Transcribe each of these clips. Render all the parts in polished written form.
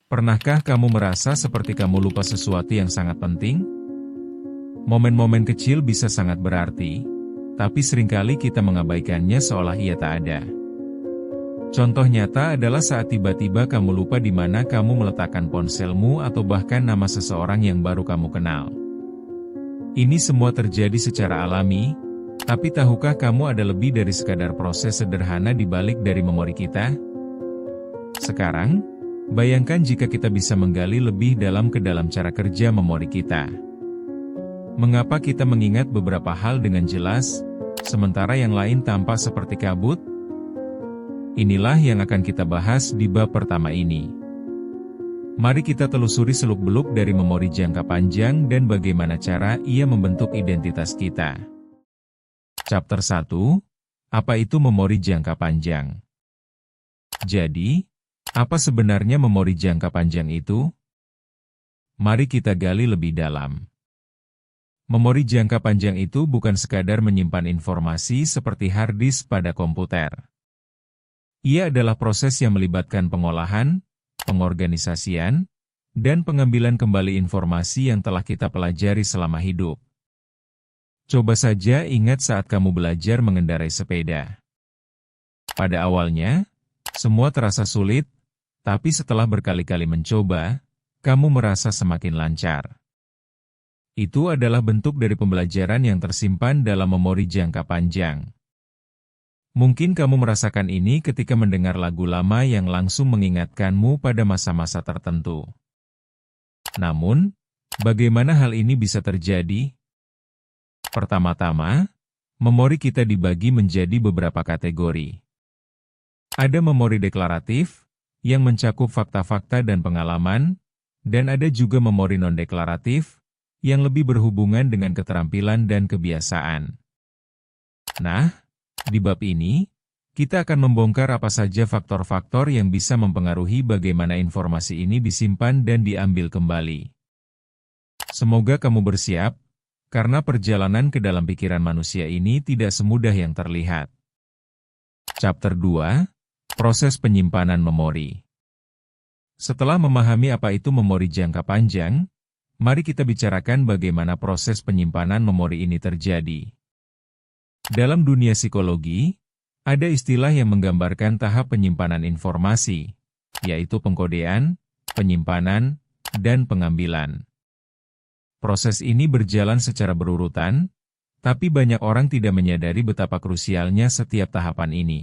Pernahkah kamu merasa seperti kamu lupa sesuatu yang sangat penting? Momen-momen kecil bisa sangat berarti, tapi seringkali kita mengabaikannya seolah ia tak ada. Contoh nyata adalah saat tiba-tiba kamu lupa di mana kamu meletakkan ponselmu atau bahkan nama seseorang yang baru kamu kenal. Ini semua terjadi secara alami, tapi tahukah kamu ada lebih dari sekadar proses sederhana di balik dari memori kita? Sekarang, bayangkan jika kita bisa menggali lebih dalam ke dalam cara kerja memori kita. Mengapa kita mengingat beberapa hal dengan jelas, sementara yang lain tampak seperti kabut? Inilah yang akan kita bahas di bab pertama ini. Mari kita telusuri seluk-beluk dari memori jangka panjang dan bagaimana cara ia membentuk identitas kita. Chapter 1. Apa itu memori jangka panjang? Jadi, apa sebenarnya memori jangka panjang itu? Mari kita gali lebih dalam. Memori jangka panjang itu bukan sekadar menyimpan informasi seperti hard disk pada komputer. Ia adalah proses yang melibatkan pengolahan, pengorganisasian, dan pengambilan kembali informasi yang telah kita pelajari selama hidup. Coba saja ingat saat kamu belajar mengendarai sepeda. Pada awalnya, semua terasa sulit, tapi setelah berkali-kali mencoba, kamu merasa semakin lancar. Itu adalah bentuk dari pembelajaran yang tersimpan dalam memori jangka panjang. Mungkin kamu merasakan ini ketika mendengar lagu lama yang langsung mengingatkanmu pada masa-masa tertentu. Namun, bagaimana hal ini bisa terjadi? Pertama-tama, memori kita dibagi menjadi beberapa kategori. Ada memori deklaratif, yang mencakup fakta-fakta dan pengalaman, dan ada juga memori non-deklaratif, yang lebih berhubungan dengan keterampilan dan kebiasaan. Nah, di bab ini, kita akan membongkar apa saja faktor-faktor yang bisa mempengaruhi bagaimana informasi ini disimpan dan diambil kembali. Semoga kamu bersiap, karena perjalanan ke dalam pikiran manusia ini tidak semudah yang terlihat. Chapter 2. Proses penyimpanan memori. Setelah memahami apa itu memori jangka panjang, mari kita bicarakan bagaimana proses penyimpanan memori ini terjadi. Dalam dunia psikologi, ada istilah yang menggambarkan tahap penyimpanan informasi, yaitu pengkodean, penyimpanan, dan pengambilan. Proses ini berjalan secara berurutan, tapi banyak orang tidak menyadari betapa krusialnya setiap tahapan ini.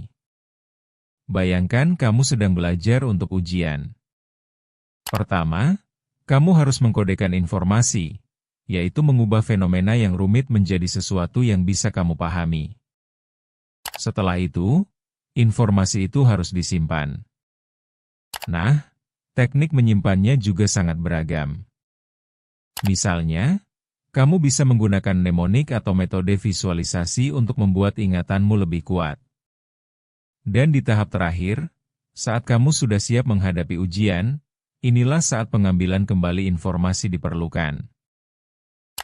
Bayangkan kamu sedang belajar untuk ujian. Pertama, kamu harus mengkodekan informasi, yaitu mengubah fenomena yang rumit menjadi sesuatu yang bisa kamu pahami. Setelah itu, informasi itu harus disimpan. Nah, teknik menyimpannya juga sangat beragam. Misalnya, kamu bisa menggunakan mnemonik atau metode visualisasi untuk membuat ingatanmu lebih kuat. Dan di tahap terakhir, saat kamu sudah siap menghadapi ujian, inilah saat pengambilan kembali informasi diperlukan.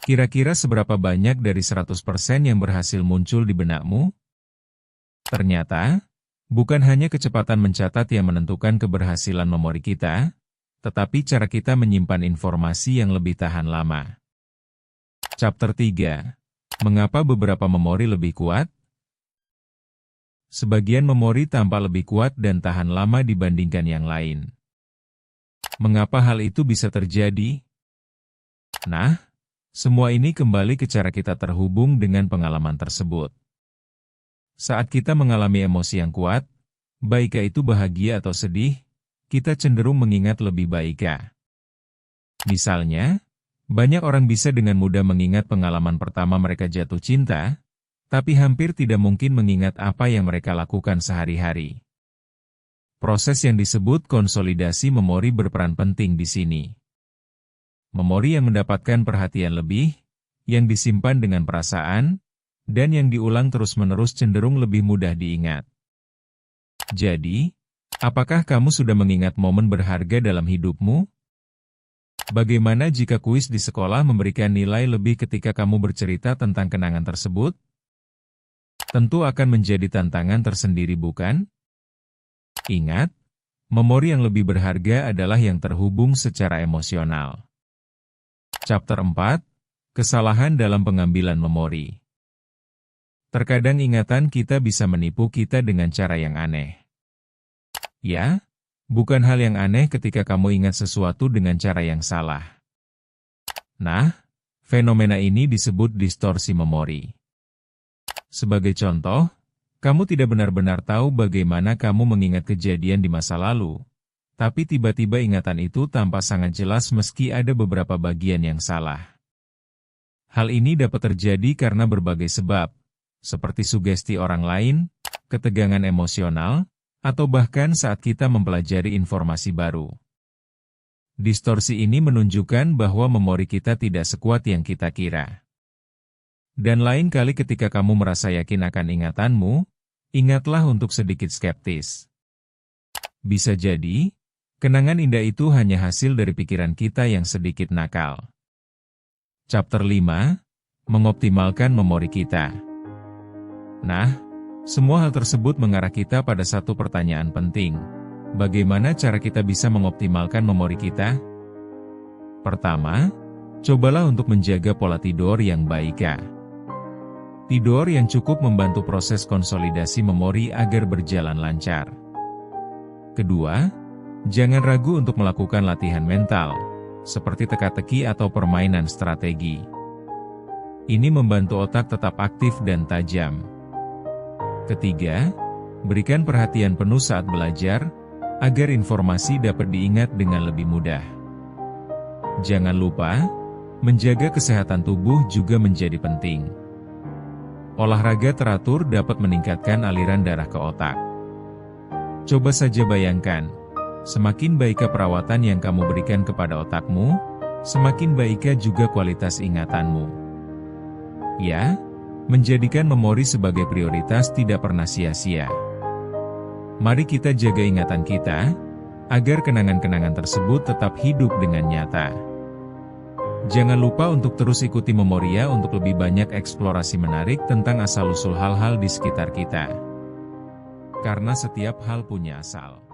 Kira-kira seberapa banyak dari 100% yang berhasil muncul di benakmu? Ternyata, bukan hanya kecepatan mencatat yang menentukan keberhasilan memori kita, tetapi cara kita menyimpan informasi yang lebih tahan lama. Chapter 3. Mengapa beberapa memori lebih kuat? Sebagian memori tampak lebih kuat dan tahan lama dibandingkan yang lain. Mengapa hal itu bisa terjadi? Nah, semua ini kembali ke cara kita terhubung dengan pengalaman tersebut. Saat kita mengalami emosi yang kuat, baik itu bahagia atau sedih, kita cenderung mengingat lebih baik. Misalnya, banyak orang bisa dengan mudah mengingat pengalaman pertama mereka jatuh cinta, tapi hampir tidak mungkin mengingat apa yang mereka lakukan sehari-hari. Proses yang disebut konsolidasi memori berperan penting di sini. Memori yang mendapatkan perhatian lebih, yang disimpan dengan perasaan, dan yang diulang terus-menerus cenderung lebih mudah diingat. Jadi, apakah kamu sudah mengingat momen berharga dalam hidupmu? Bagaimana jika kuis di sekolah memberikan nilai lebih ketika kamu bercerita tentang kenangan tersebut? Tentu akan menjadi tantangan tersendiri, bukan? Ingat, Memori yang lebih berharga adalah yang terhubung secara emosional. Chapter 4, Kesalahan dalam pengambilan memori. Terkadang ingatan kita bisa menipu kita dengan cara yang aneh. Ya, bukan hal yang aneh ketika kamu ingat sesuatu dengan cara yang salah. Nah, fenomena ini disebut distorsi memori. Sebagai contoh, kamu tidak benar-benar tahu bagaimana kamu mengingat kejadian di masa lalu, tapi tiba-tiba ingatan itu tampak sangat jelas meski ada beberapa bagian yang salah. Hal ini dapat terjadi karena berbagai sebab, seperti sugesti orang lain, ketegangan emosional, atau bahkan saat kita mempelajari informasi baru. Distorsi ini menunjukkan bahwa memori kita tidak sekuat yang kita kira. Dan lain kali ketika kamu merasa yakin akan ingatanmu, ingatlah untuk sedikit skeptis. Bisa jadi, kenangan indah itu hanya hasil dari pikiran kita yang sedikit nakal. Chapter 5, Mengoptimalkan memori kita. Nah, semua hal tersebut mengarah kita pada satu pertanyaan penting. Bagaimana cara kita bisa mengoptimalkan memori kita? Pertama, cobalah untuk menjaga pola tidur yang baik. Tidur yang cukup membantu proses konsolidasi memori agar berjalan lancar. Kedua, jangan ragu untuk melakukan latihan mental, seperti teka-teki atau permainan strategi. Ini membantu otak tetap aktif dan tajam. Ketiga, berikan perhatian penuh saat belajar, agar informasi dapat diingat dengan lebih mudah. Jangan lupa, menjaga kesehatan tubuh juga menjadi penting. Olahraga teratur dapat meningkatkan aliran darah ke otak. Coba saja bayangkan, semakin baik perawatan yang kamu berikan kepada otakmu, semakin baik juga kualitas ingatanmu. Ya, menjadikan memori sebagai prioritas tidak pernah sia-sia. Mari kita jaga ingatan kita, agar kenangan-kenangan tersebut tetap hidup dengan nyata. Jangan lupa untuk terus ikuti Memoria untuk lebih banyak eksplorasi menarik tentang asal-usul hal-hal di sekitar kita. Karena setiap hal punya asal.